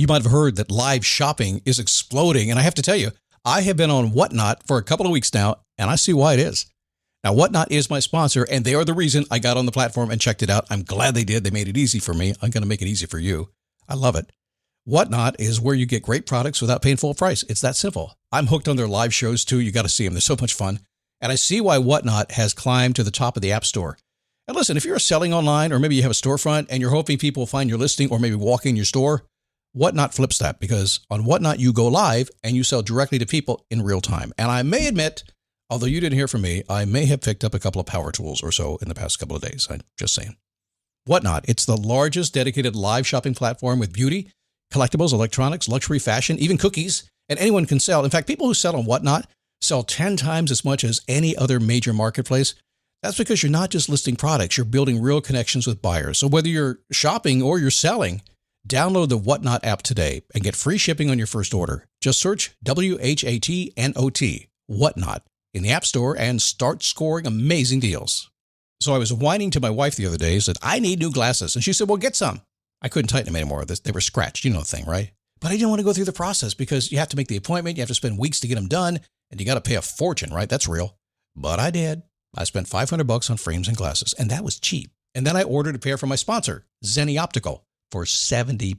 You might have heard that live shopping is exploding. And I have to tell you, I have been on Whatnot for a couple of weeks now, and I see why it is. Now, Whatnot is my sponsor, and they are the reason I got on the platform and checked it out. I'm glad they did. They made it easy for me. I'm going to make it easy for you. I love it. Whatnot is where you get great products without paying full price. It's that simple. I'm hooked on their live shows, too. You got to see them. They're so much fun. And I see why Whatnot has climbed to the top of the App Store. And listen, if you're selling online, or maybe you have a storefront and you're hoping people will find your listing or maybe walk in your store, Whatnot flips that, because on Whatnot, you go live and you sell directly to people in real time. And I may admit, although you didn't hear from me, I may have picked up a couple of power tools or so in the past couple of days. I'm just saying. Whatnot, it's the largest dedicated live shopping platform with beauty, collectibles, electronics, luxury, fashion, even cookies, and anyone can sell. In fact, people who sell on Whatnot sell 10 times as much as any other major marketplace. That's because you're not just listing products, you're building real connections with buyers. So whether you're shopping or you're selling, download the Whatnot app today and get free shipping on your first order. Just search WHATNOT, Whatnot, in the App Store and start scoring amazing deals. So I was whining to my wife the other day, said, I need new glasses. And she said, well, get some. I couldn't tighten them anymore. They were scratched. You know the thing, right? But I didn't want to go through the process because you have to make the appointment. You have to spend weeks to get them done. And you got to pay a fortune, right? That's real. But I did. I spent $500 on frames and glasses, and that was cheap. And then I ordered a pair from my sponsor, Zenni Optical, for $70.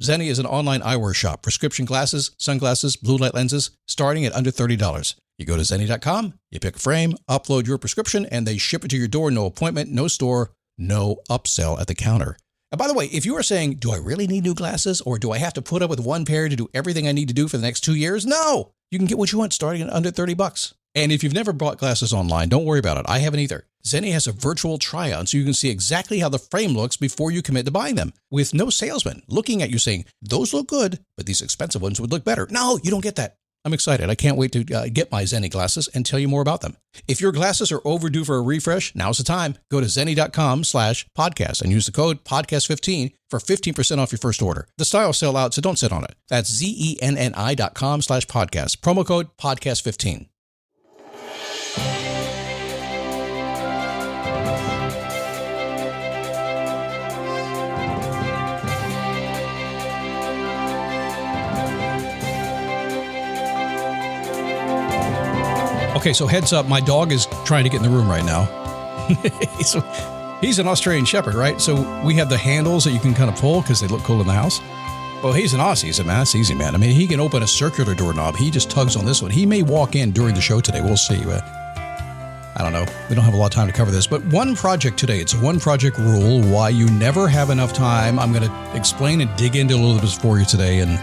Zenni is an online eyewear shop, prescription glasses, sunglasses, blue light lenses, starting at under $30. You go to Zenni.com, you pick a frame, upload your prescription, and they ship it to your door. No appointment, no store, no upsell at the counter. And by the way, if you are saying, do I really need new glasses, or do I have to put up with one pair to do everything I need to do for the next 2 years? No, you can get what you want starting at under $30. And if you've never bought glasses online, don't worry about it. I haven't either. Zenni has a virtual try-on so you can see exactly how the frame looks before you commit to buying them, with no salesman looking at you saying, those look good, but these expensive ones would look better. No, you don't get that. I'm excited. I can't wait to get my Zenni glasses and tell you more about them. If your glasses are overdue for a refresh, now's the time. Go to Zenni.com/podcast and use the code podcast15 for 15% off your first order. The styles sell out, so don't sit on it. That's ZENNI.com/podcast. Promo code podcast15. Okay, so heads up, my dog is trying to get in the room right now. He's an Australian Shepherd, right? So we have the handles that you can kind of pull because they look cool in the house. Well, he's an Aussie, so man, that's easy, man. I mean, he can open a circular doorknob. He just tugs on this one. He may walk in during the show today. We'll see. I don't know. We don't have a lot of time to cover this, but one project today. It's a one project rule, why you never have enough time. I'm going to explain and dig into a little bit for you today and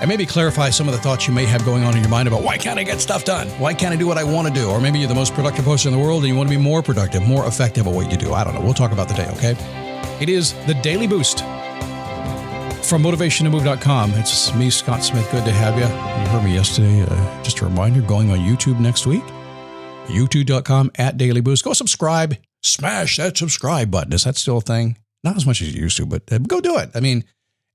maybe clarify some of the thoughts you may have going on in your mind about why can't I get stuff done? Why can't I do what I want to do? Or maybe you're the most productive person in the world and you want to be more productive, more effective at what you do. I don't know. We'll talk about the day, okay? It is the Daily Boost from motivationtomove.com. It's me, Scott Smith. Good to have you. You heard me yesterday. Just a reminder, going on YouTube next week. YouTube.com/Daily Boost. Go subscribe. Smash that subscribe button. Is that still a thing? Not as much as you used to, but go do it. I mean,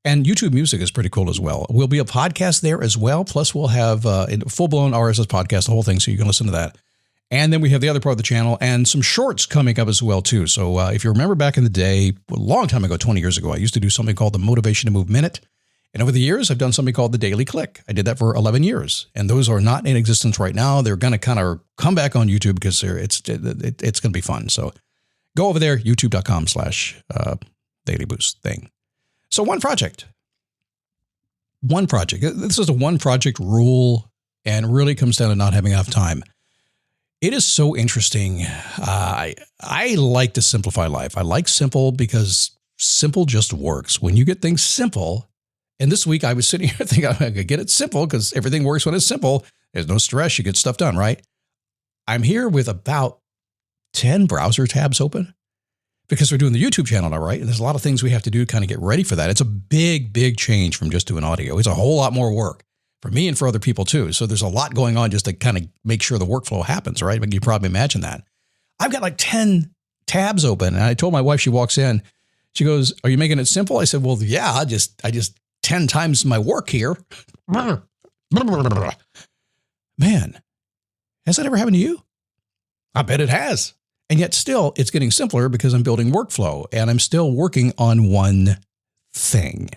and YouTube Music is pretty cool as well. We'll be a podcast there as well. Plus, we'll have a full-blown RSS podcast, the whole thing, so you can listen to that. And then we have the other part of the channel and some shorts coming up as well, too. So if you remember back in the day, a long time ago, 20 years ago, I used to do something called the Motivation to Move Minute. And over the years, I've done something called the Daily Click. I did that for 11 years. And those are not in existence right now. They're going to kind of come back on YouTube because it's going to be fun. So go over there, youtube.com/Daily Boost thing. So one project. This is a one project rule and really comes down to not having enough time. It is so interesting. I like to simplify life. I like simple because simple just works. When you get things simple, and this week I was sitting here thinking I could get it simple because everything works when it's simple. There's no stress. You get stuff done, right? I'm here with about 10 browser tabs open. Because we're doing the YouTube channel now, right? And there's a lot of things we have to do to kind of get ready for that. It's a big, big change from just doing audio. It's a whole lot more work for me and for other people too. So there's a lot going on just to kind of make sure the workflow happens, right? But you probably imagine that. I've got like 10 tabs open. And I told my wife, she walks in, she goes, are you making it simple? I said, well, yeah, I just 10 times my work here. Man, has that ever happened to you? I bet it has. And yet still, it's getting simpler because I'm building workflow and I'm still working on one thing.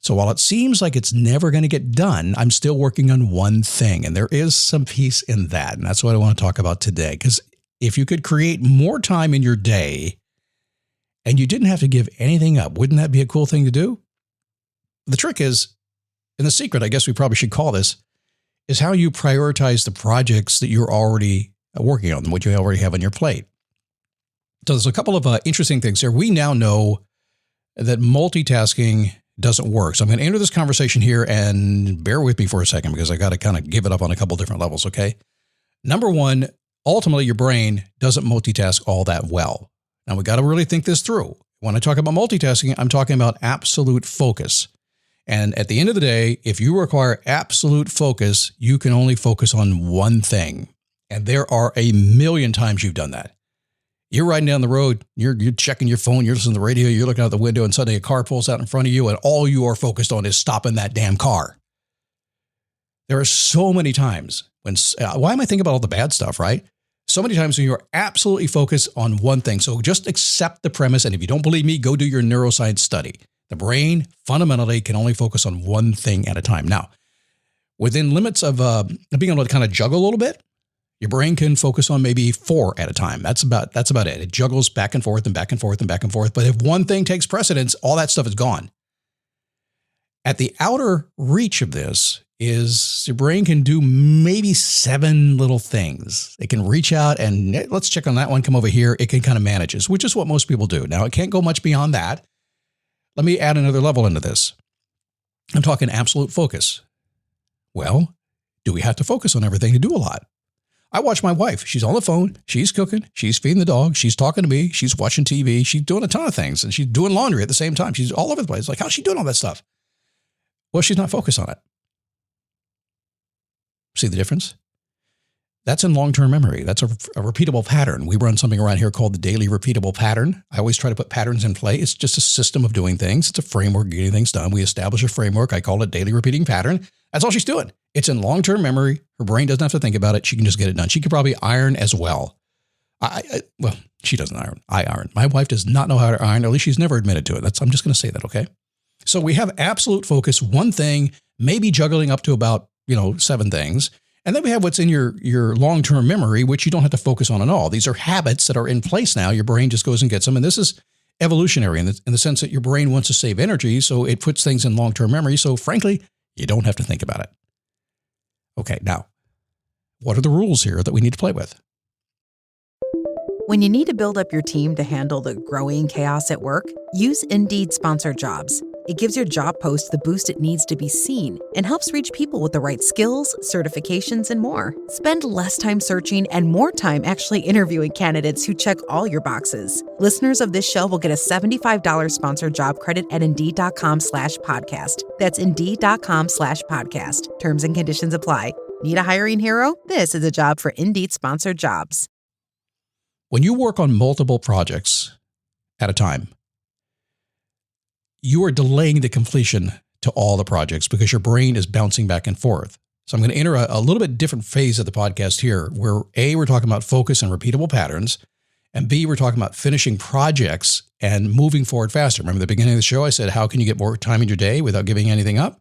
So while it seems like it's never going to get done, I'm still working on one thing. And there is some peace in that. And that's what I want to talk about today. Because if you could create more time in your day and you didn't have to give anything up, wouldn't that be a cool thing to do? The trick is, and the secret, I guess we probably should call this, is how you prioritize the projects that you're already working on, what you already have on your plate. So there's a couple of interesting things here. We now know that multitasking doesn't work. So I'm going to enter this conversation here and bear with me for a second because I got to kind of give it up on a couple different levels, okay? Number one, ultimately your brain doesn't multitask all that well. Now we got to really think this through. When I talk about multitasking, I'm talking about absolute focus. And at the end of the day, if you require absolute focus, you can only focus on one thing. And there are a million times you've done that. You're riding down the road, you're checking your phone, you're listening to the radio, you're looking out the window, and suddenly a car pulls out in front of you, and all you are focused on is stopping that damn car. There are so many times when, why am I thinking about all the bad stuff, right? So many times when you're absolutely focused on one thing. So just accept the premise, and if you don't believe me, go do your neuroscience study. The brain fundamentally can only focus on one thing at a time. Now, within limits of being able to kind of juggle a little bit, your brain can focus on maybe 4 at a time. That's about it. It juggles back and forth and back and forth and back and forth. But if one thing takes precedence, all that stuff is gone. At the outer reach of this is your brain can do maybe 7 little things. It can reach out and let's check on that one, come over here. It can kind of manage this, which is what most people do. Now, it can't go much beyond that. Let me add another level into this. I'm talking absolute focus. Well, do we have to focus on everything to do a lot? I watch my wife. She's on the phone. She's cooking. She's feeding the dog. She's talking to me. She's watching TV. She's doing a ton of things. And she's doing laundry at the same time. She's all over the place. Like, how's she doing all that stuff? Well, she's not focused on it. See the difference? That's in long-term memory. That's a repeatable pattern. We run something around here called the daily repeatable pattern. I always try to put patterns in play. It's just a system of doing things. It's a framework of getting things done. We establish a framework. I call it daily repeating pattern. That's all she's doing. It's in long-term memory. Her brain doesn't have to think about it. She can just get it done. She could probably iron as well. Well, she doesn't iron. I iron. My wife does not know how to iron. At least she's never admitted to it. I'm just going to say that, okay? So we have absolute focus, one thing, maybe juggling up to about, 7 things. And then we have what's in your long-term memory, which you don't have to focus on at all. These are habits that are in place now. Your brain just goes and gets them. And this is evolutionary in the sense that your brain wants to save energy, so it puts things in long-term memory. So frankly, you don't have to think about it. Okay, now, what are the rules here that we need to play with? When you need to build up your team to handle the growing chaos at work, use Indeed Sponsored Jobs. It gives your job post the boost it needs to be seen and helps reach people with the right skills, certifications, and more. Spend less time searching and more time actually interviewing candidates who check all your boxes. Listeners of this show will get a $75 sponsored job credit at Indeed.com/podcast. That's Indeed.com/podcast. Terms and conditions apply. Need a hiring hero? This is a job for Indeed Sponsored Jobs. When you work on multiple projects at a time, you are delaying the completion to all the projects because your brain is bouncing back and forth. So I'm going to enter a little bit different phase of the podcast here where A, we're talking about focus and repeatable patterns, and B, we're talking about finishing projects and moving forward faster. Remember the beginning of the show, I said, how can you get more time in your day without giving anything up?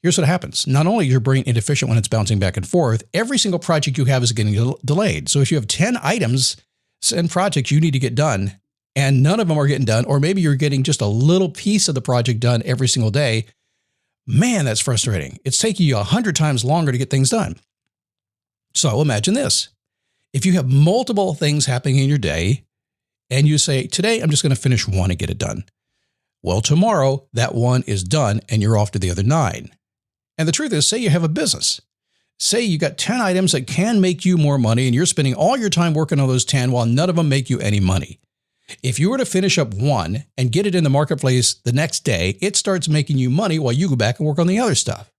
Here's what happens. Not only is your brain inefficient when it's bouncing back and forth, every single project you have is getting delayed. So if you have 10 items and projects you need to get done, and none of them are getting done, or maybe you're getting just a little piece of the project done every single day, man, that's frustrating. It's taking you 100 times longer to get things done. So imagine this. If you have multiple things happening in your day, and you say, today I'm just going to finish one and get it done. Well, tomorrow that one is done and you're off to the other 9. And the truth is, say you have a business. Say you got 10 items that can make you more money and you're spending all your time working on those 10 while none of them make you any money. If you were to finish up one and get it in the marketplace the next day, it starts making you money while you go back and work on the other stuff.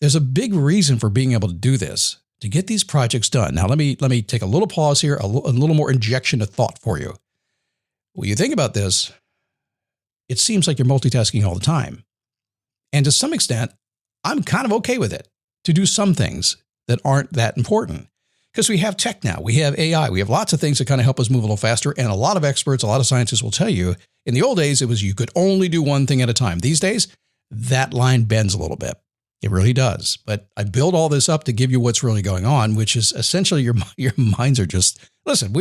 There's a big reason for being able to do this, to get these projects done. Now, let me take a little pause here, a little more injection of thought for you. When you think about this, it seems like you're multitasking all the time. And to some extent, I'm kind of okay with it, to do some things that aren't that important. because we have tech now. We have AI. We have lots of things that kind of help us move a little faster. And a lot of experts, a lot of scientists will tell you, in the old days, it was you could only do one thing at a time. These days, that line bends a little bit. It really does. But I build all this up to give you what's really going on, which is essentially your minds are just, listen,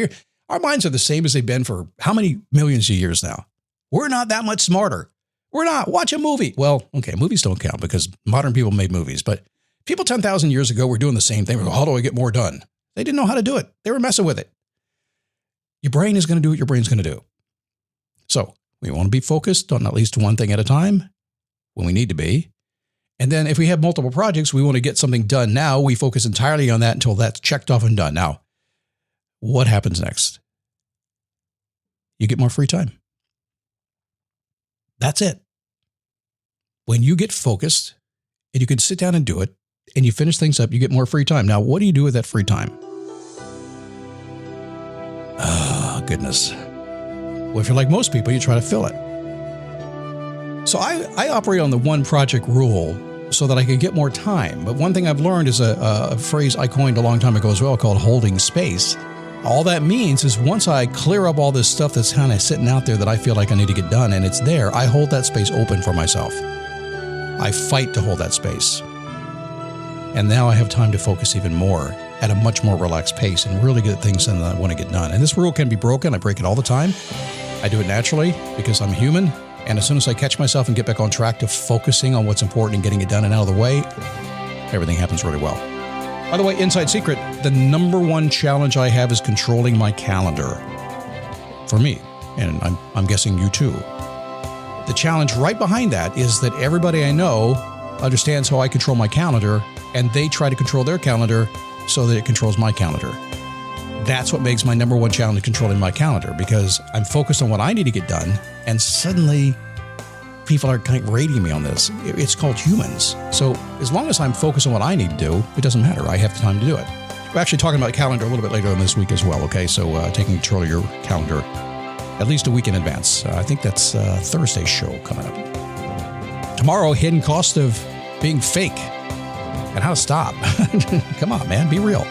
our minds are the same as they've been for how many millions of years now? We're not that much smarter. We're not. Watch a movie. Well, okay, movies don't count because modern people made movies, but people 10,000 years ago were doing the same thing. How do I get more done? They didn't know how to do it. They were messing with it. Your brain is going to do what your brain's going to do. So we want to be focused on at least one thing at a time when we need to be. And then if we have multiple projects, we want to get something done now. We focus entirely on that until that's checked off and done. Now, what happens next? You get more free time. That's it. When you get focused and you can sit down and do it and you finish things up, you get more free time. Now, what do you do with that free time? Oh, goodness. Well, if you're like most people, you try to fill it. So I operate on the one project rule so that I can get more time. But one thing I've learned is a phrase I coined a long time ago as well called holding space. All that means is once I clear up all this stuff that's kind of sitting out there that I feel like I need to get done and it's there, I hold that space open for myself. I fight to hold that space. And now I have time to focus even more at a much more relaxed pace and really get things done that I want to get done. And this rule can be broken. I break it all the time. I do it naturally because I'm human. And as soon as I catch myself and get back on track to focusing on what's important and getting it done and out of the way, everything happens really well. By the way, inside secret, the number one challenge I have is controlling my calendar. For me, and I'm guessing you too. The challenge right behind that is that everybody I know understands how I control my calendar, and they try to control their calendar so that it controls my calendar. That's what makes my number one challenge controlling my calendar, because I'm focused on what I need to get done, and suddenly people are kind of rating me on this. It's called humans. So as long as I'm focused on what I need to do, it doesn't matter. I have the time to do it. We're actually talking about calendar a little bit later on this week as well, okay? So taking control of your calendar at least a week in advance. I think that's Thursday's show coming up. Tomorrow, hidden cost of being fake and how to stop. Come on, man, be real.